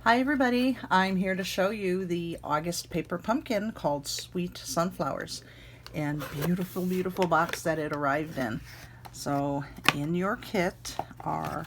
Hi everybody, I'm here to show you the August paper pumpkin called Sweet Sunflowers, and beautiful box that it arrived in. So in your kit are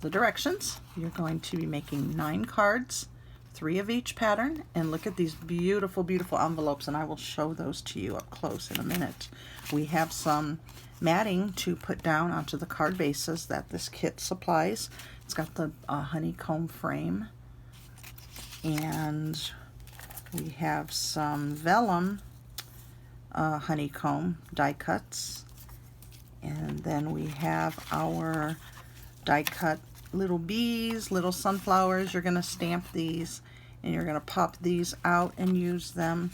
the directions. You're going to be making 9 cards, 3 of each pattern, and look at these beautiful envelopes, and I will show those to you up close in a minute. We have some matting to put down onto the card bases that this kit supplies. It's got the honeycomb frame, and we have some vellum honeycomb die cuts, and then we have our die cut little bees, little sunflowers. You're going to stamp these and you're going to pop these out and use them.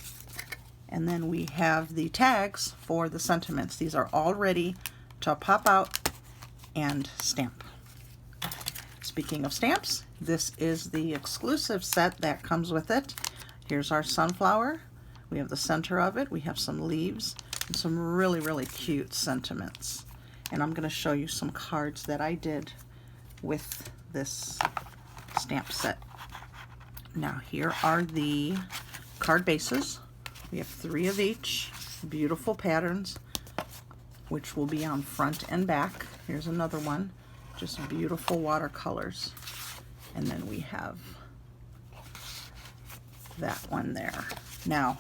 And then we have the tags for the sentiments. These are all ready to pop out and stamp. Speaking of stamps, this is the exclusive set that comes with it. Here's our sunflower. We have the center of it. We have some leaves and some really cute sentiments. And I'm going to show you some cards that I did with this stamp set. Now here are the card bases. We have 3 of each, beautiful patterns, which will be on front and back. Here's another one. Just beautiful watercolors. And then we have that one there. Now,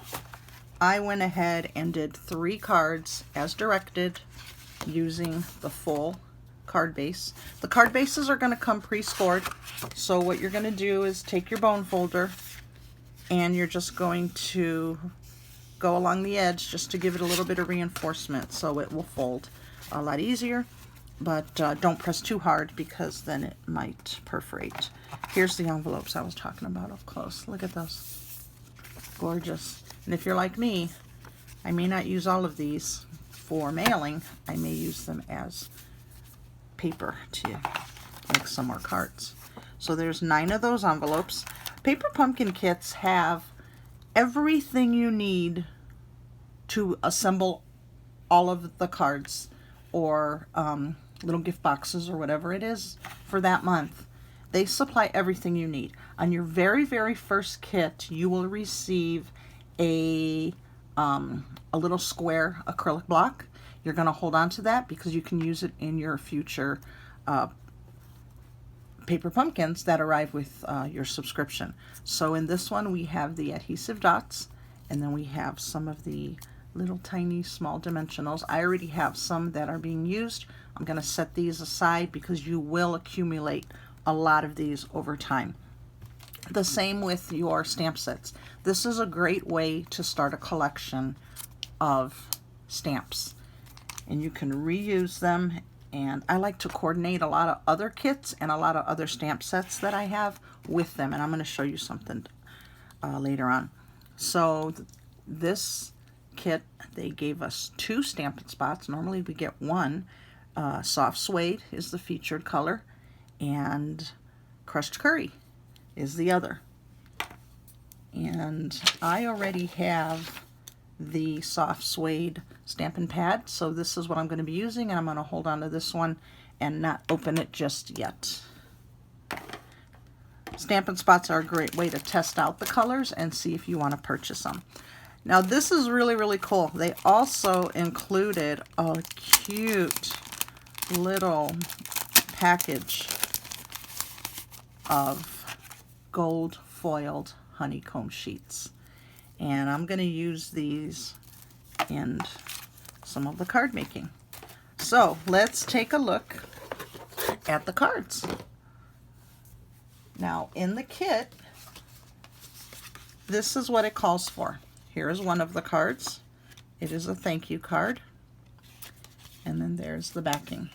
I went ahead and did 3 cards as directed using the full card base. The card bases are going to come pre-scored. So what you're going to do is take your bone folder and you're just going to go along the edge just to give it a little bit of reinforcement so it will fold a lot easier. But don't press too hard because then it might perforate. Here's the envelopes I was talking about up close. Look at those. Gorgeous. And if you're like me, I may not use all of these for mailing. I may use them as paper to make some more cards. So there's 9 of those envelopes. Paper pumpkin kits have everything you need to assemble all of the cards or little gift boxes or whatever it is for that month. They supply everything you need. On your very first kit, you will receive a little square acrylic block. You're going to hold on to that because you can use it in your future paper pumpkins that arrive with your subscription. So in this one we have the adhesive dots, and then we have some of the little tiny small dimensionals. I already have some that are being used. I'm going to set these aside because you will accumulate a lot of these over time. The same with your stamp sets. This is a great way to start a collection of stamps, and you can reuse them. And I like to coordinate a lot of other kits and a lot of other stamp sets that I have with them, and I'm going to show you something later on. So this kit, they gave us 2 Stampin' Spots. Normally we get 1. Soft Suede is the featured color, and Crushed Curry is the other. And I already have the Soft Suede Stampin' Pad, so this is what I'm going to be using, and I'm going to hold on to this one and not open it just yet. Stampin' Spots are a great way to test out the colors and see if you want to purchase them. Now this is really cool. They also included a cute little package of gold foiled honeycomb sheets. And I'm going to use these in some of the card making. So let's take a look at the cards. Now in the kit, this is what it calls for. Here's one of the cards. It is a thank you card. And then there's the backing.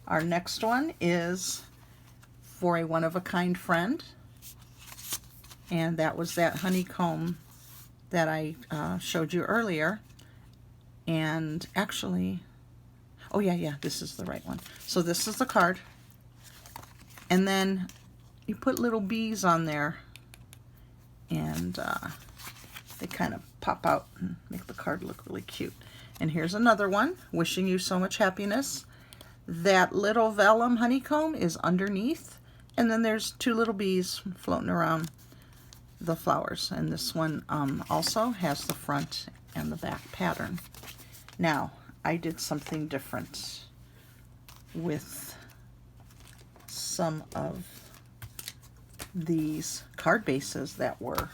Our next one is for a one-of-a-kind friend. And that was that honeycomb that I showed you earlier. And actually, oh yeah, this is the right one. So this is the card. And then you put little bees on there, and they kind of pop out and make the card look really cute. And here's another one, wishing you so much happiness. That little vellum honeycomb is underneath, And then there's two little bees floating around the flowers. And this one also has the front and the back pattern. Now, I did something different with some of these card bases that were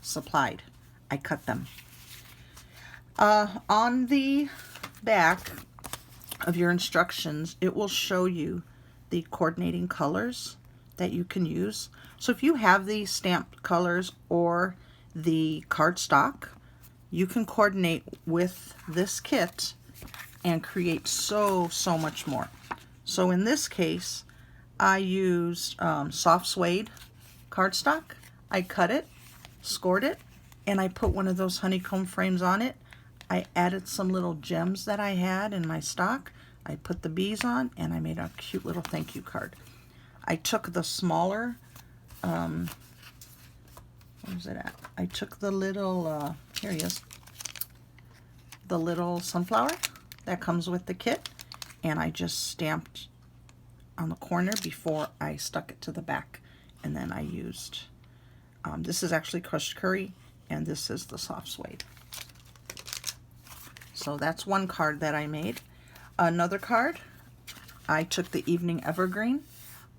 supplied. I cut them. On the back of your instructions, it will show you the coordinating colors that you can use. So if you have the stamped colors or the cardstock, you can coordinate with this kit and create so much more. So in this case, I used soft suede cardstock. I cut it, scored it, and I put one of those honeycomb frames on it. I added some little gems that I had in my stock. I put the bees on, and I made a cute little thank you card. I took the smaller, where's it at? I took the little, here he is, the little sunflower that comes with the kit, and I just stamped on the corner before I stuck it to the back. And then I used, this is actually crushed curry, and this is the soft suede. So that's one card that I made. Another card, I took the Evening Evergreen.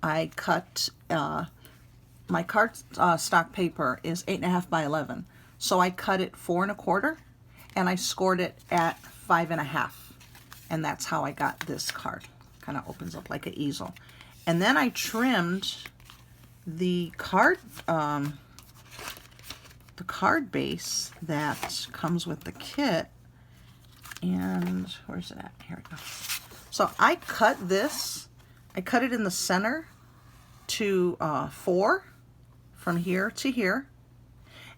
I cut, my card stock paper is 8.5 by 11. So I cut it 4 1/4, and I scored it at 5 1/2. And that's how I got this card. Kind of opens up like an easel. And then I trimmed the card base that comes with the kit. And where's it at? Here it goes. So I cut this. I cut it in the center to 4 from here to here.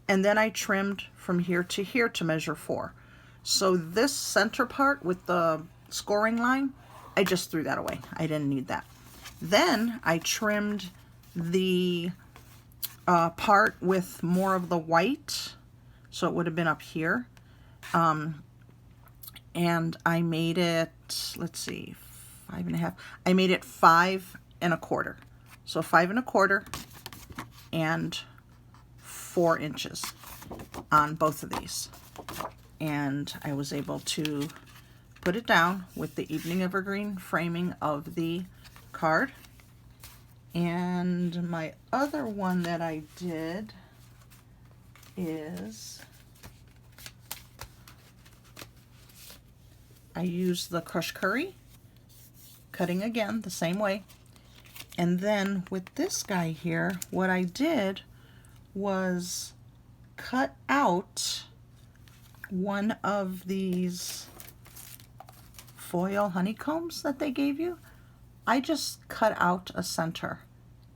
And then I trimmed from here to here to measure 4. So this center part with the scoring line, I just threw that away. I didn't need that. Then I trimmed the part with more of the white, so it would have been up here. And I made it, let's see, 5 1/2. I made it 5 1/4. So 5 1/4 and 4 inches on both of these. And I was able to put it down with the Evening Evergreen framing of the card. And my other one that I did is I used the crushed curry, cutting again the same way. And then with this guy here, what I did was cut out one of these foil honeycombs that they gave you. I just cut out a center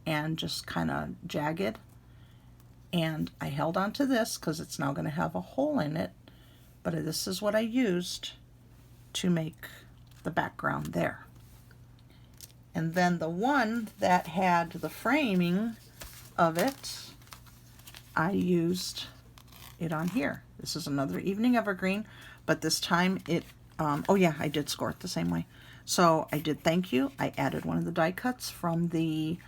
and just kind of jagged, and I held on to this because it's now going to have a hole in it, but this is what I used to make the background there. And then the one that had the framing of it, I used it on here. This is another Evening Evergreen, but this time it, oh yeah, I did score it the same way. So I did thank you. I added one of the die cuts from the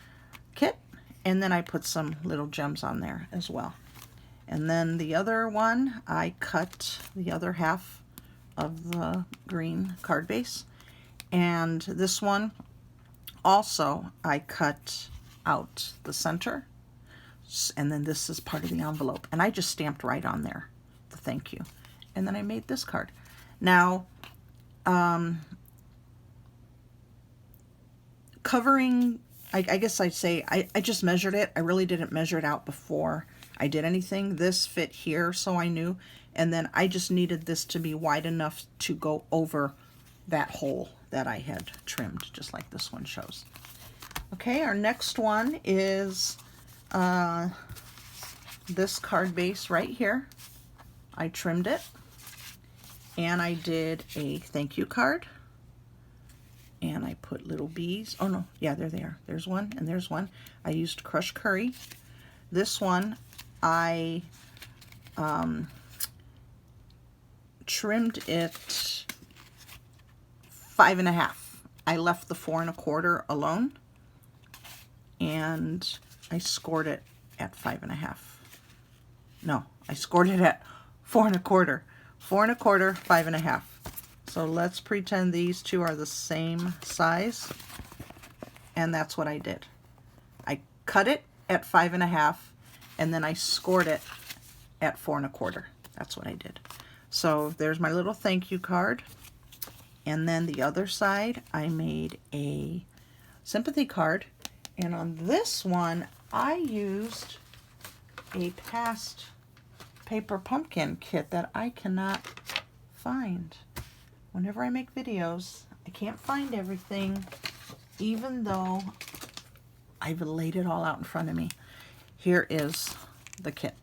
kit, and then I put some little gems on there as well. And then the other one, I cut the other half of the green card base. And this one also, I cut out the center. And then this is part of the envelope. And I just stamped right on there, the thank you. And then I made this card. Now, covering, I guess I'd say, I just measured it. I really didn't measure it out before I did anything. This fit here, so I knew. And then I just needed this to be wide enough to go over that hole that I had trimmed, just like this one shows. Okay, our next one is this card base right here. I trimmed it, and I did a thank you card, and I put little bees. Oh no, yeah, there they are. There's one and there's one. I used crushed curry. This one I trimmed it 5 1/2. I left the 4 1/4 alone, and I scored it at 5.5. No, I scored it at 4 1/4. 4 1/4, 5.5. So let's pretend these two are the same size. And that's what I did. I cut it at 5.5 and then I scored it at 4 1/4. That's what I did. So there's my little thank you card. And then the other side, I made a sympathy card. And on this one, I used a past Paper Pumpkin kit that I cannot find. Whenever I make videos, I can't find everything, even though I've laid it all out in front of me. Here is the kit.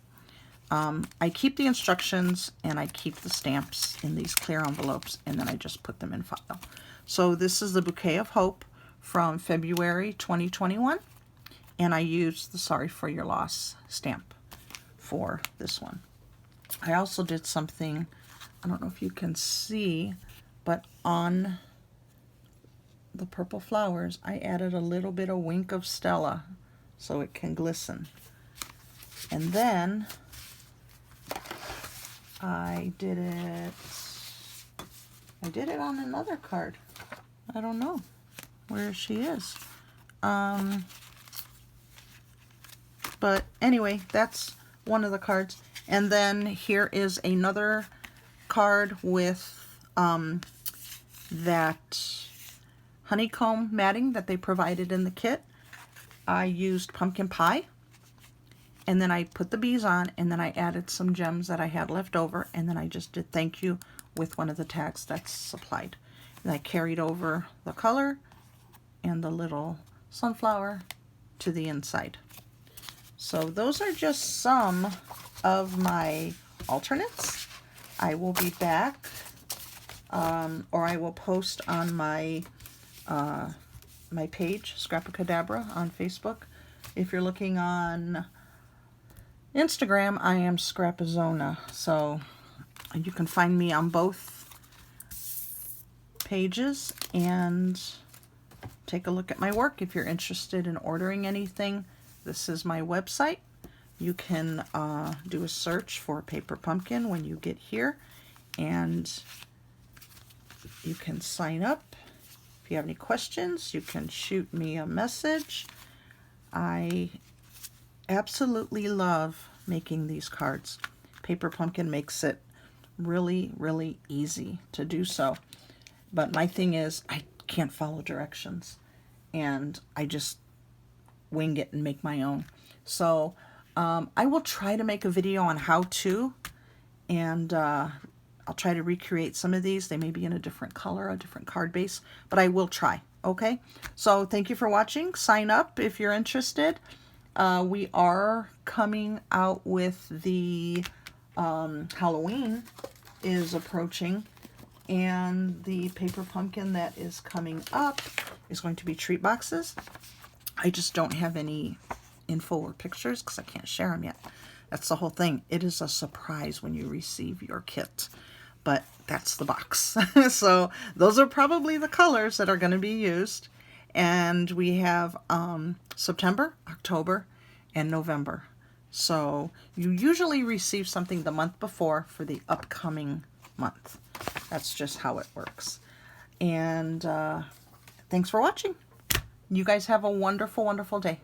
I keep the instructions and I keep the stamps in these clear envelopes, and then I just put them in file. So this is the Bouquet of Hope from February 2021, and I used the Sorry for Your Loss stamp for this one. I also did something, I don't know if you can see, but on the purple flowers, I added a little bit of Wink of Stella so it can glisten. And then I did it on another card. I don't know where she is. But anyway, that's one of the cards. And then here is another card with that honeycomb matting that they provided in the kit. I used pumpkin pie, and then I put the bees on, and then I added some gems that I had left over, and then I just did thank you with one of the tags that's supplied. And I carried over the color and the little sunflower to the inside. So those are just some of my alternates. I will be back, or I will post on my my page, Scrapacadabra, on Facebook. If you're looking on Instagram, I am Scrapazona. So you can find me on both pages and take a look at my work if you're interested in ordering anything. This is my website. You can do a search for Paper Pumpkin when you get here, and you can sign up. If you have any questions, you can shoot me a message. I absolutely love making these cards. Paper Pumpkin makes it really, really easy to do so. But my thing is, I can't follow directions, and I just wing it and make my own. So I will try to make a video on how to, and I'll try to recreate some of these. They may be in a different color, a different card base, but I will try. Okay, so thank you for watching. Sign up if you're interested. We are coming out with the Halloween is approaching, and the Paper Pumpkin that is coming up is going to be treat boxes. I just don't have any info or pictures because I can't share them yet. That's the whole thing. It is a surprise when you receive your kit, but that's the box. So those are probably the colors that are going to be used. And we have September, October, and November. So you usually receive something the month before for the upcoming month. That's just how it works. And thanks for watching. You guys have a wonderful, wonderful day.